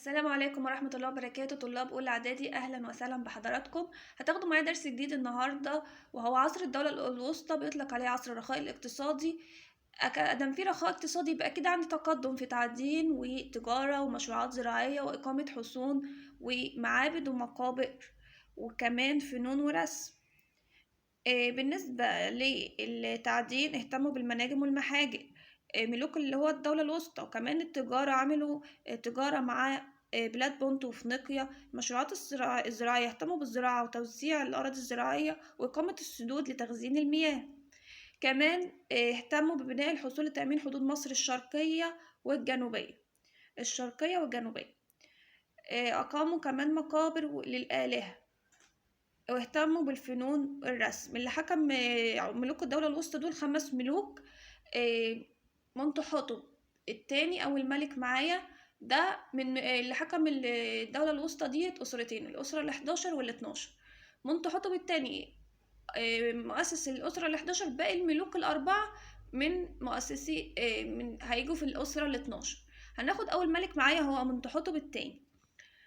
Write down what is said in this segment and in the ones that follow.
السلام عليكم ورحمة الله وبركاته. طلاب أولى إعدادي، أهلا وسهلا بحضراتكم. هتاخدوا معايا درس جديد النهاردة، وهو عصر الدولة الوسطى، بيطلق عليه عصر الرخاء الاقتصادي. أدام في رخاء اقتصادي يبقى أكيد عندي تقدم في تعدين وتجارة ومشروعات زراعية وإقامة حصون ومعابد ومقابر، وكمان فنون ورسم. بالنسبة للتعدين اهتموا بالمناجم والمحاجر. ملوك اللي هو الدولة الوسطى، وكمان التجارة عملوا تجارة مع بلاد بونت وفنيقيا. المشروعات الزراعية اهتموا بالزراعة وتوسيع الأراضي الزراعية وإقامة السدود لتخزين المياه. كمان اهتموا ببناء الحصول لتأمين حدود مصر الشرقية والجنوبية. أقاموا كمان مقابر للآلهة، واهتموا بالفنون الرسم. اللي حكم ملوك الدولة الوسطى دول 5 ملوك. منتحتب التاني أو الملك معايا ده من اللي حكم الدولة الوسطى ديت أسرتين، الأسرة ال11 وال12. منتحتب التاني مؤسس الأسرة ال11. باقي الملوك الأربعة من مؤسسي من هيجوا في الأسرة ال12. هناخد أول ملك معايا هو منتحتب التاني،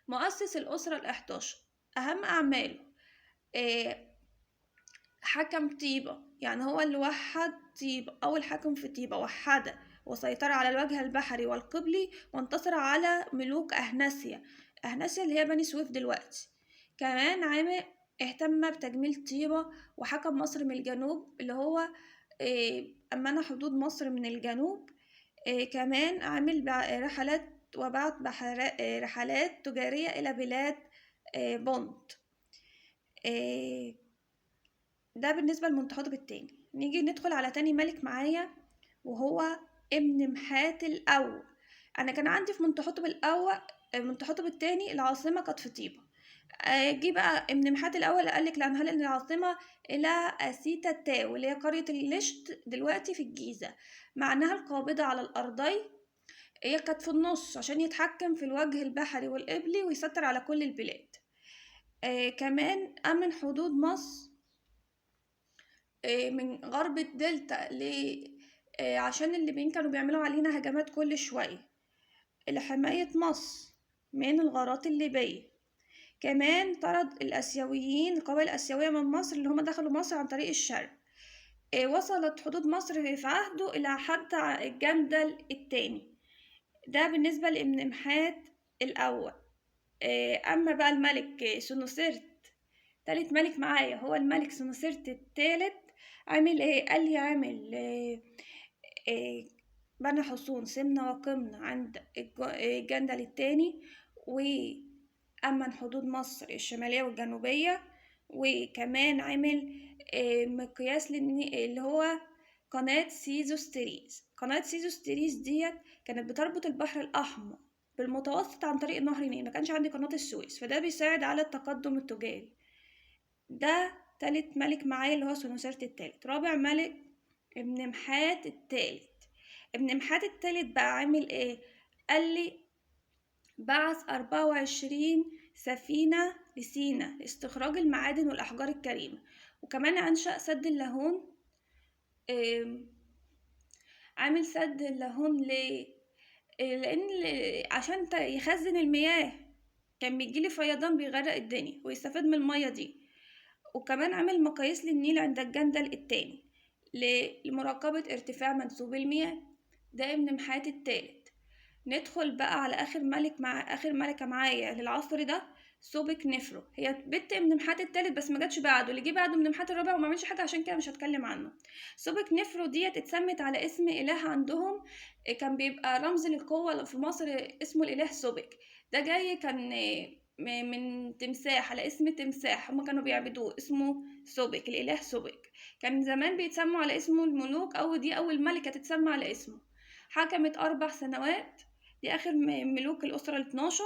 مؤسس الأسرة ال11. أهم أعماله حكم طيبة، يعني هو اللي وحد طيبة، أول حاكم في طيبة وحد وسيطر على الوجه البحري والقبلي، وانتصر على ملوك أهناسيا اللي هي بني سويف دلوقتي. كمان اهتم بتجميل طيبة، وحكم مصر من الجنوب، اللي هو أمن حدود مصر من الجنوب. كمان عمل رحلات وبعت رحلات تجارية إلى بلاد بونت. ده بالنسبة لمنتحتب التاني. نيجي ندخل على تاني ملك معايا، وهو ابن محات الأول. أنا كان عندي في منتحتب التاني العاصمة كانت في طيبة. جه بقى ابن محات الأول قالك لا، أنا هنقل العاصمة إلى أسيتا تاو، اللي هي قرية الليشت دلوقتي في الجيزة، معناها القابضة على الأرضين. هي كانت في النص عشان يتحكم في الوجه البحري والقبلي ويسيطر على كل البلاد. كمان أمن حدود مصر من غرب الدلتا عشان الليبيين كانوا بيعملوا علينا هجمات كل شوية لحماية مصر من الغارات الليبية. كمان طرد القبائل الآسيوية من مصر، اللي هم دخلوا مصر عن طريق الشرق. وصلت حدود مصر في عهده إلى حد الجندل الثاني. ده بالنسبة لابن محات الأول. أما بقى الملك سنوسرت، تالت ملك معايا هو الملك سنوسرت التالت. عامل ايه؟ قال لي عامل بنى حصون سمنة وقمنة عند الجندل التاني، وأمن حدود مصر الشمالية والجنوبية. وكمان عمل مقياس اللي هو قناة سيزوستريس ديت كانت بتربط البحر الأحمر بالمتوسط عن طريق نهر النيل. ما كانش عندي قناة السويس، فده بيساعد على التقدم التجاري. ده تالت ملك معايا اللي هو سنوسرت التالت. رابع ملك ابن محات التالت. ابن محات التالت بقى عامل ايه؟ قال لي بعث 24 سفينة لسينا لاستخراج المعادن والأحجار الكريمة، وكمان أنشأ سد اللاهون. عامل سد اللاهون ليه؟ لأن عشان يخزن المياه، كان بيجيلي فيضان بيغرق الدنيا ويستفاد من المية دي. وكمان عمل مقاييس للنيل عند الجندل التاني لمراقبة ارتفاع منسوب المياه. ده ابن محات التالت. ندخل بقى على آخر ملكة معايا للعصر ده، سوبك نفرو. هي بنت ابن محات التالت بس ما جاتش بعده، اللي جه بعده ابن محات الرابع وما عملش حاجة، عشان كده مش هتكلم عنه. سوبك نفرو ديت اتسمت على اسم إله عندهم، كان بيبقى رمز للقوة في مصر، اسمه الإله سوبك. ده جاي كان من تمساح، على اسم تمساح هما كانوا بيعبدوه، اسمه سوبك، الإله سوبك. كان زمان بيتسموا على اسمه الملوك، أو دي أول ملكة تتسمى على اسمه. حكمت 4 سنوات، دي آخر ملوك الأسرة ال12.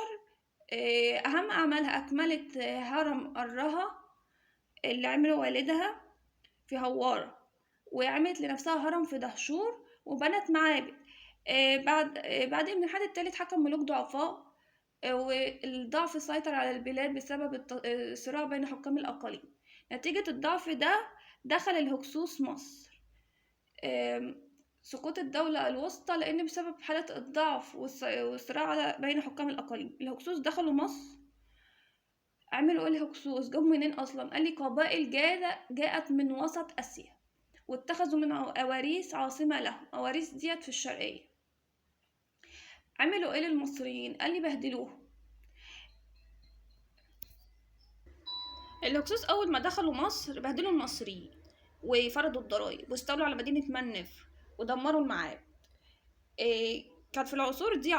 أهم أعمالها أكملت هرم الرها اللي عمله والدها في هوارة، وعملت لنفسها هرم في دهشور، وبنت معابد. بعد ابن محات التالت حكم ملوك ضعفاء، والضعف سيطر على البلاد بسبب الصراع بين حكام الأقاليم. نتيجة الضعف ده دخل الهكسوس مصر. سقوط الدولة الوسطى، لأن بسبب حالات الضعف والصراع بين حكام الأقاليم الهكسوس دخلوا مصر. عملوا ايه الهكسوس؟ جم منين أصلا؟ قال لي قبائل جاءت من وسط آسيا، واتخذوا من أواريس عاصمة لهم. أواريس ديت في الشرقية. عملوا ايه للمصريين؟ قال لي بهدلوهم. الهكسوس أول ما دخلوا مصر بهدلوا المصريين، وفرضوا الضرايب، واستولوا على مدينة منف، ودمروا المعابد. كان في العصور دي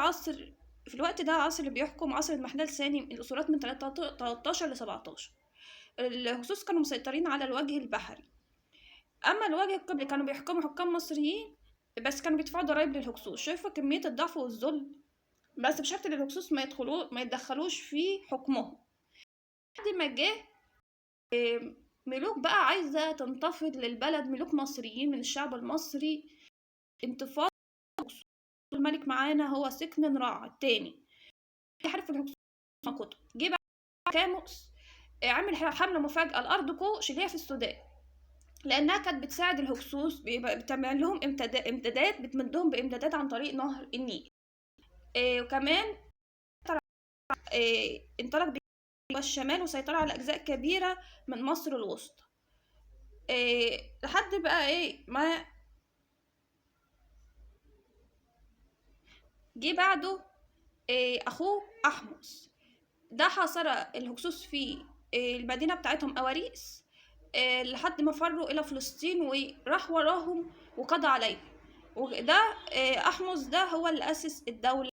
في الوقت ده عصر اللي بيحكم عصر المحلال ثاني، الأسرات من 13 ل 17. الهكسوس كانوا مسيطرين على الوجه البحري. أما الوجه القبلي كانوا بيحكموا حكام مصريين، بس كانوا بيدفعوا ضرايب للهكسوس. شايفة كمية الضعف والذل، بس بشرط ان الهكسوس ما يتدخلوش في حكمهم. لحد ما جه ملوك بقى عايزة تنتفض للبلد، ملوك مصريين من الشعب المصري. انتفاضة الملك معانا هو سكن رع التاني، يحارب الهكسوس. جه بقى كاموس، عمل حملة مفاجأة لأرض كوش اللي هي في السودان، لأنها كانت بتساعد الهكسوس، بتعمل لهم امدادات، بتمدهم بإمدادات عن طريق نهر النيل. وكمان انطلق بالشمال وسيطر على أجزاء كبيرة من مصر الوسطى. لحد بقى ما جه بعده أخوه أحمس، ده حاصر الهكسوس في المدينة بتاعتهم أواريس، لحد ما فروا إلى فلسطين وراح وراهم وقضى عليهم. وده أحمس ده هو اللي أسس الدولة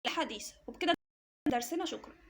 الحديثة. وبكده درسنا. شكرا.